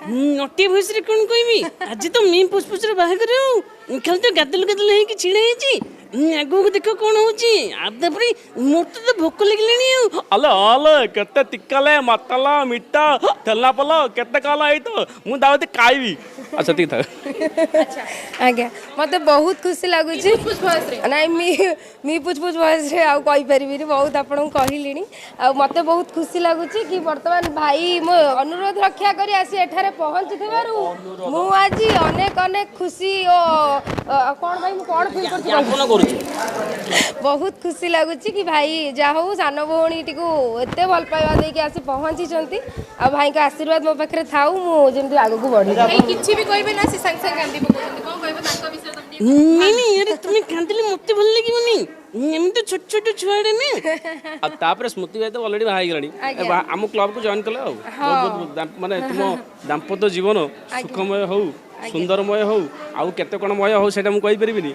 नटी voice रे कौन कहबी आज तो मी पुष्पुचर बाहागर खाली तो गादल गादल है छिड़ा है आगू देख कौन होपरी मोर तो भोक लगे अल अल केते तिक्काले मतला मिठा तेला पल केते काला है तो मु दावती खाइबी अच्छा ठीक था आज्ञा मत बहुत खुशी लगुच ना मी पुछपुछ भयस आउ कहीपरि बहुत आपको कहली मत बहुत खुशी लगुच कि बर्तमान भाई मो अनुरोध रक्षा कर आसी एठारे पहुँची मु आज अनेक अनेक खुशी कौन भाई कौन फील कर बहुत खुशी लगुच कि भाई जा हो सान भौणी टी एत भल पाइबा देके आसी पहुँची आ भाई का आशीर्वाद मो पाखे था मुझे आगे बढ़ी किसी भी कहबे ना से संग संग कांदी पकोंती कोन कहबे ताको विषय तुम नहीं अरे तुम्हें कांदिले मत भल लगे एम तो छोट छोट छुआड़े ने आ तापर स्मृति भाई तो ऑलरेडी बाहा गेलानी हम क्लब को जॉइन कले माने तुम दाम्पत्य जीवन सुखमय हो सुंदरमय हो आउ केते कोन मय हो सेटा मु कहि परिबिनी।